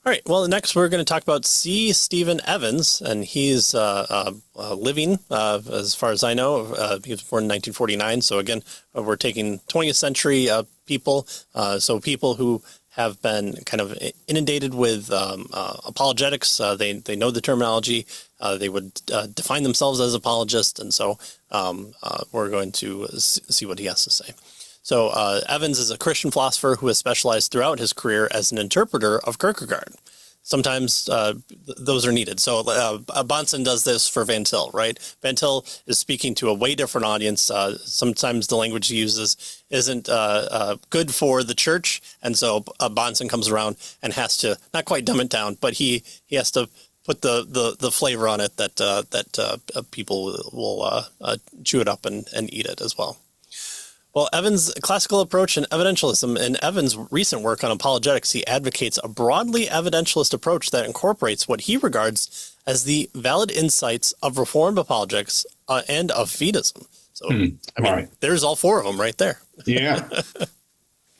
All right. Well, next we're going to talk about C. Stephen Evans, and he's living, as far as I know. He was born in 1949. So again, we're taking 20th century people, so people who have been kind of inundated with apologetics. They know the terminology. They would define themselves as apologists, and so we're going to see what he has to say. So Evans is a Christian philosopher who has specialized throughout his career as an interpreter of Kierkegaard. Sometimes those are needed. So Bahnsen does this for Van Til, right? Van Til is speaking to a way different audience. Sometimes the language he uses isn't good for the church, and so Bahnsen comes around and has to not quite dumb it down, but he has to put the flavor on it that people will chew it up and eat it as well. Well, Evans' classical approach and evidentialism. In Evans' recent work on apologetics, he advocates a broadly evidentialist approach that incorporates what he regards as the valid insights of Reformed apologetics and of Fideism. So, There's all four of them right there. Yeah.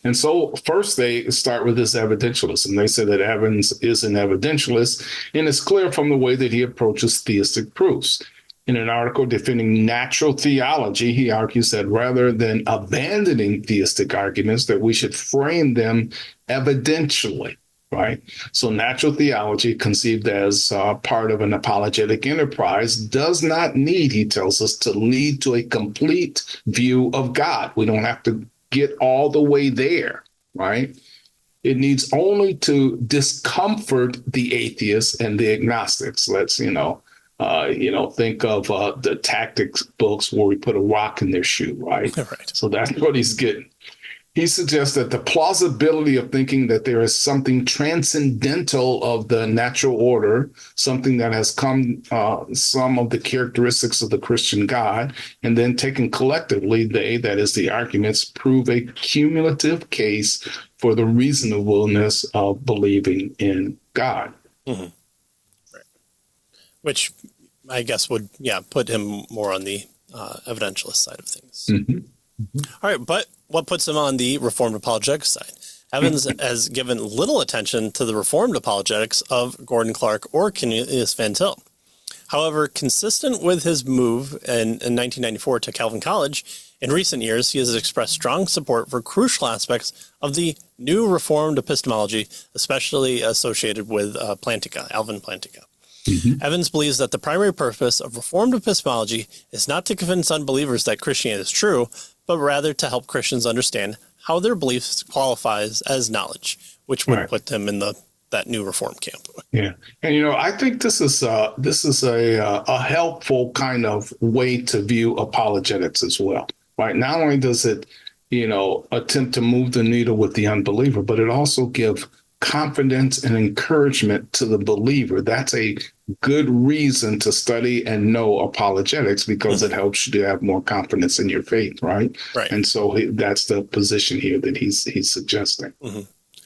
And so first they start with this evidentialism. They say that Evans is an evidentialist, and it's clear from the way that he approaches theistic proofs. In an article defending natural theology, he argues that rather than abandoning theistic arguments, that we should frame them evidentially, right? So natural theology, conceived as part of an apologetic enterprise, does not need, he tells us, to lead to a complete view of God. We don't have to get all the way there, right? It needs only to discomfort the atheists and the agnostics. Let's, think of the tactics books where we put a rock in their shoe, right? Right. So that's what he's getting. He suggests that the plausibility of thinking that there is something transcendental of the natural order, something that has come, some of the characteristics of the Christian God, and then taken collectively, that is the arguments, prove a cumulative case for the reasonableness of believing in God. Mm-hmm. Which I guess would, put him more on the evidentialist side of things. Mm-hmm. Mm-hmm. All right, but what puts him on the Reformed apologetics side? Evans has given little attention to the Reformed apologetics of Gordon Clark or Cornelius Van Til. However, consistent with his move in 1994 to Calvin College, in recent years he has expressed strong support for crucial aspects of the new Reformed epistemology, especially associated with Alvin Plantinga. Mm-hmm. Evans believes that the primary purpose of Reformed epistemology is not to convince unbelievers that Christianity is true, but rather to help Christians understand how their beliefs qualifies as knowledge, which would put them in that new Reformed camp. Yeah, and I think this is a helpful kind of way to view apologetics as well. Right? Not only does it attempt to move the needle with the unbeliever, but it also gives confidence and encouragement to the believer. That's a good reason to study and know apologetics, because it helps you to have more confidence in your faith, right? Right. And so that's the position here that he's suggesting. Mm-hmm.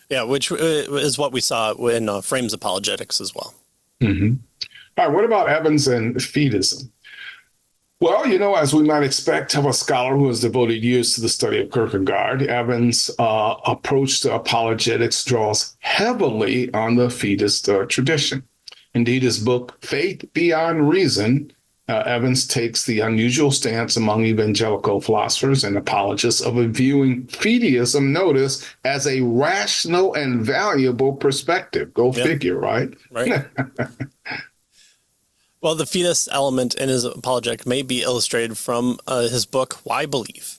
Yeah, which is what we saw in Frame's Apologetics as well. Mm-hmm. All right, what about Evans and Fideism? Well, as we might expect of a scholar who has devoted years to the study of Kierkegaard, Evans' approach to apologetics draws heavily on the Fideist tradition. Indeed, his book, Faith Beyond Reason, Evans takes the unusual stance among evangelical philosophers and apologists of viewing fideism, notice, as a rational and valuable perspective. Go figure, right? Right. Well, the Fideist element in his apologetic may be illustrated from his book, Why Believe?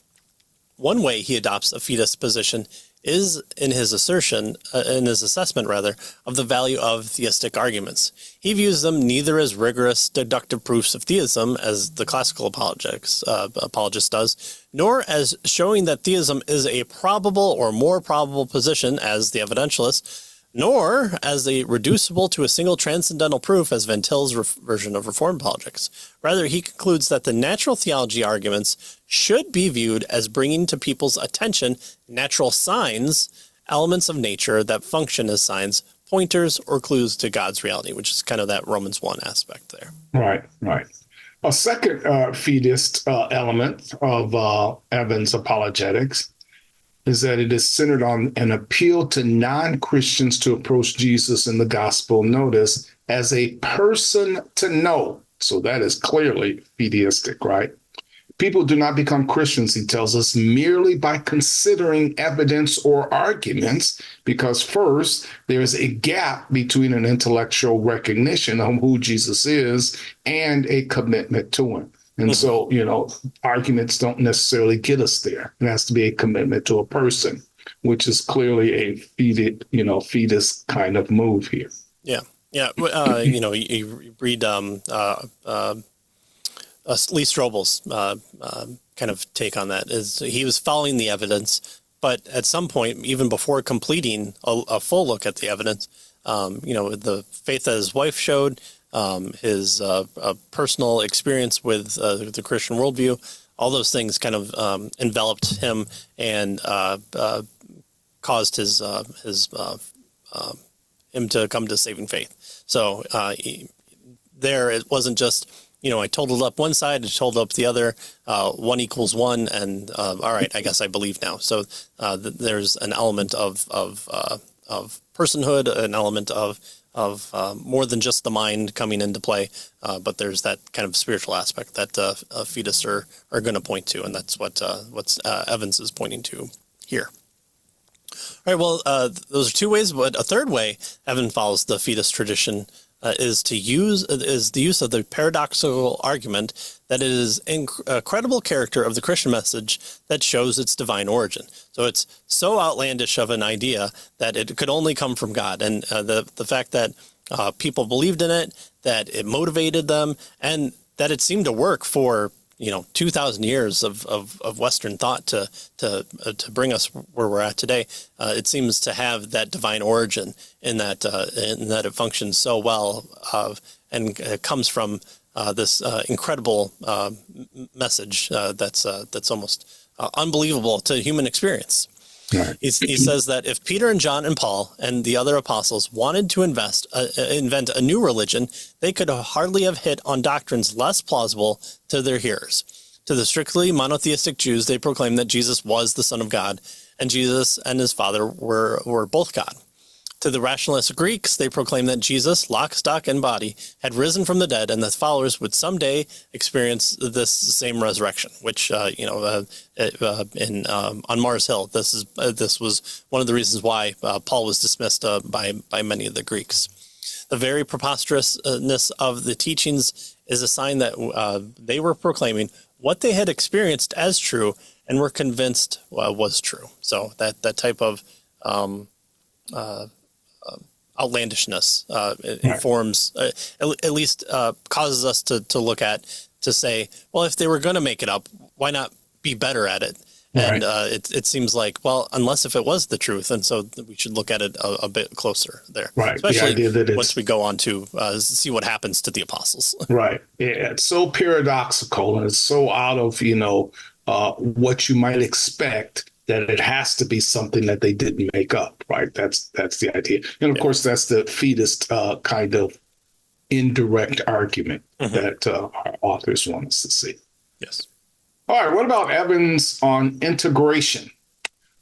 One way he adopts a Fideist position is in his assessment, of the value of theistic arguments. He views them neither as rigorous deductive proofs of theism, as the classical apologist does, nor as showing that theism is a probable or more probable position, as the evidentialist, nor as a reducible to a single transcendental proof, as Van Til's version of Reformed apologetics. Rather, he concludes that the natural theology arguments should be viewed as bringing to people's attention natural signs, elements of nature that function as signs, pointers, or clues to God's reality, which is kind of that Romans 1 aspect there. Right. A second Fideist element of Evans' apologetics is that it is centered on an appeal to non-Christians to approach Jesus in the gospel, notice, as a person to know. So that is clearly fideistic, right? People do not become Christians, he tells us, merely by considering evidence or arguments, because first, there's a gap between an intellectual recognition of who Jesus is and a commitment to him. And so, arguments don't necessarily get us there. It has to be a commitment to a person, which is clearly a fetus kind of move here. Yeah. Yeah. You read Lee Strobel's kind of take on that is he was following the evidence, but at some point, even before completing a full look at the evidence, the faith that his wife showed, his personal experience with the Christian worldview, all those things kind of enveloped him and caused him to come to saving faith. So it wasn't just, I totaled up one side, I totaled up the other, 1 = 1, and all right, I guess I believe now. So there's an element of personhood, an element of more than just the mind coming into play, but there's that kind of spiritual aspect that fideists are going to point to, and that's what Evans is pointing to here. All right, well, those are two ways, but a third way Evans follows the fideist tradition is the use of the paradoxical argument that it is a credible character of the Christian message that shows its divine origin. So it's so outlandish of an idea that it could only come from God, and the fact that people believed in it, that it motivated them, and that it seemed to work for 2,000 years of Western thought to bring us where we're at today. It seems to have that divine origin in that it functions so well, and it comes from this incredible message that's almost unbelievable to human experience. Right. He says that if Peter and John and Paul and the other apostles wanted to invent a new religion, they could hardly have hit on doctrines less plausible to their hearers. To the strictly monotheistic Jews, they proclaimed that Jesus was the Son of God, and Jesus and his Father were both God. To the rationalist Greeks, they proclaimed that Jesus, lock, stock, and body, had risen from the dead, and that followers would someday experience this same resurrection. Which, on Mars Hill, this was one of the reasons why Paul was dismissed by many of the Greeks. The very preposterousness of the teachings is a sign that they were proclaiming what they had experienced as true and were convinced was true. So that type of outlandishness informs, at least causes us to look at, to say, well, if they were going to make it up, why not be better at it? And it seems like, well, unless if it was the truth, and so we should look at it a bit closer there. Right. Especially the idea that once we go on to see what happens to the apostles. Right. Yeah, it's so paradoxical, and it's so out of, what you might expect, that it has to be something that they didn't make up, right? That's the idea. And of course, that's the fideist kind of indirect argument that our authors want us to see. Yes. All right, what about Evans on integration?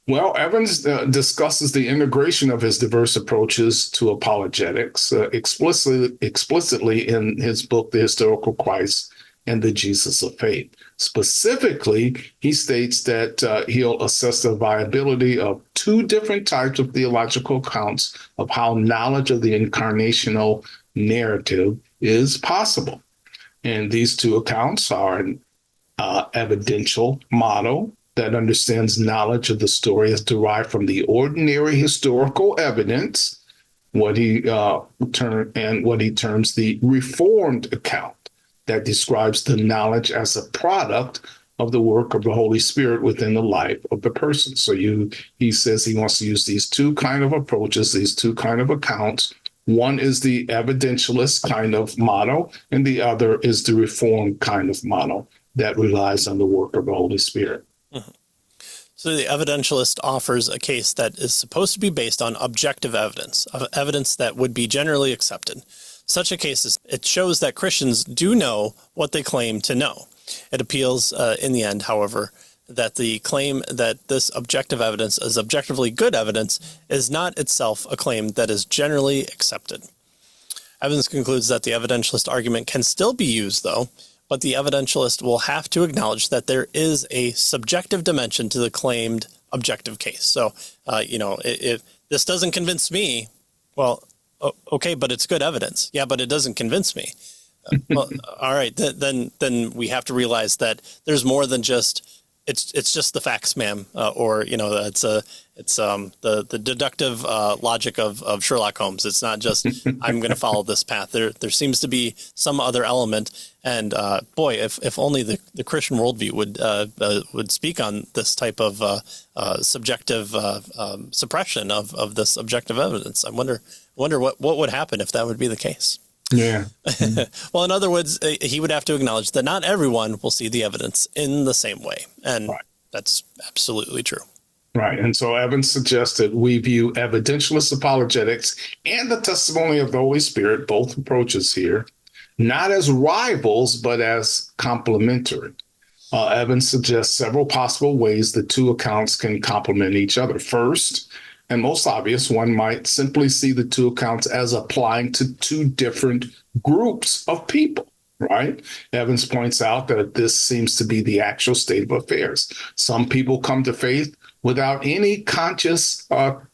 Well, Evans discusses the integration of his diverse approaches to apologetics explicitly in his book, The Historical Christ and the Jesus of Faith. Specifically, he states that he'll assess the viability of two different types of theological accounts of how knowledge of the incarnational narrative is possible. And these two accounts are an evidential model that understands knowledge of the story as derived from the ordinary historical evidence, what he terms the reformed account, that describes the knowledge as a product of the work of the Holy Spirit within the life of the person. So he says he wants to use these two kind of approaches, these two kind of accounts. One is the evidentialist kind of model, and the other is the reformed kind of model that relies on the work of the Holy Spirit. Mm-hmm. So the evidentialist offers a case that is supposed to be based on objective evidence that would be generally accepted. Such a case it shows that Christians do know what they claim to know. It appeals in the end, however, that the claim that this objective evidence is objectively good evidence is not itself a claim that is generally accepted. Evans concludes that the evidentialist argument can still be used, though, but the evidentialist will have to acknowledge that there is a subjective dimension to the claimed objective case. So, if this doesn't convince me, well, okay, but it's good evidence. Yeah, but it doesn't convince me. Well, all right, then we have to realize that there's more than just it's just the facts, ma'am, it's the deductive logic of Sherlock Holmes. It's not just I'm going to follow this path. There seems to be some other element, and boy, if only the Christian worldview would speak on this type of subjective suppression of this objective evidence. I wonder what would happen if that would be the case. Yeah. Well, in other words, he would have to acknowledge that not everyone will see the evidence in the same way. And That's absolutely true. Right. And so Evans suggested we view evidentialist apologetics and the testimony of the Holy Spirit, both approaches here, not as rivals, but as complementary. Evans suggests several possible ways the two accounts can complement each other. First, and most obvious, one might simply see the two accounts as applying to two different groups of people, right? Evans points out that this seems to be the actual state of affairs. Some people come to faith without any conscious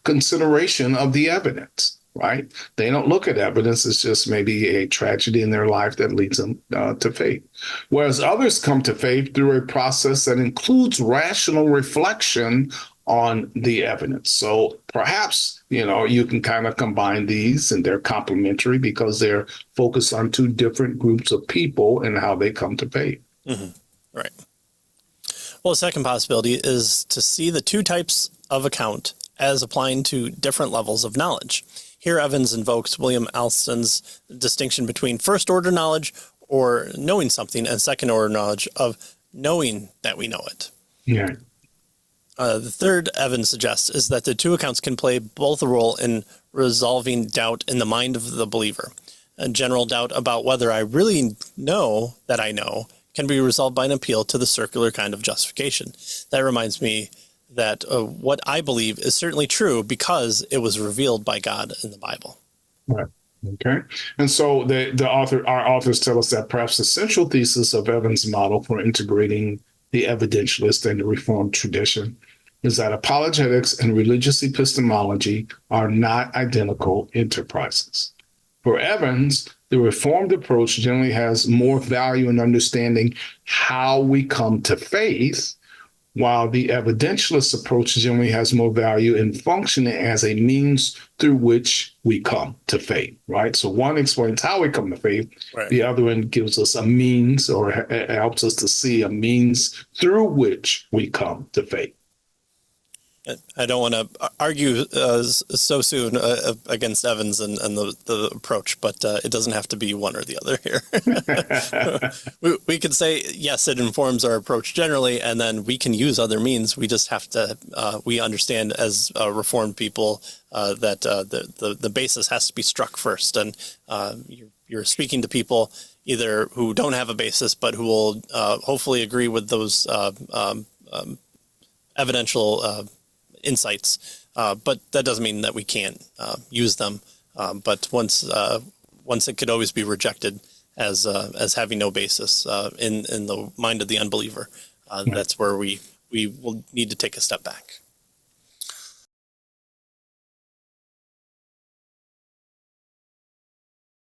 consideration of the evidence, right? They don't look at evidence as just maybe a tragedy in their life that leads them to faith. Whereas others come to faith through a process that includes rational reflection on the evidence. So perhaps, you can kind of combine these, and they're complementary because they're focused on two different groups of people and how they come to faith. Mm-hmm. Right. Well, the second possibility is to see the two types of account as applying to different levels of knowledge. Here, Evans invokes William Alston's distinction between first-order knowledge or knowing something and second-order knowledge of knowing that we know it. Yeah. The third Evans suggests is that the two accounts can play both a role in resolving doubt in the mind of the believer. A general doubt about whether I really know that I know can be resolved by an appeal to the circular kind of justification. That reminds me that what I believe is certainly true because it was revealed by God in the Bible. Right. Okay. And so our authors tell us that perhaps the central thesis of Evans' model for integrating the evidentialist and the Reformed tradition is that apologetics and religious epistemology are not identical enterprises. For Evans, the Reformed approach generally has more value in understanding how we come to faith, while the evidentialist approach generally has more value in functioning as a means through which we come to faith, right? So one explains how we come to faith. Right. The other one gives us a means, or helps us to see a means through which we come to faith. I don't want to argue so soon against Evans and the approach, but it doesn't have to be one or the other here. we could say, yes, it informs our approach generally, and then we can use other means. We just have to, we understand as Reformed people that the basis has to be struck first. And you're speaking to people either who don't have a basis, but who will hopefully agree with those evidential insights, but that doesn't mean that we can't use them. But once it could always be rejected as having no basis in the mind of the unbeliever, that's where we will need to take a step back.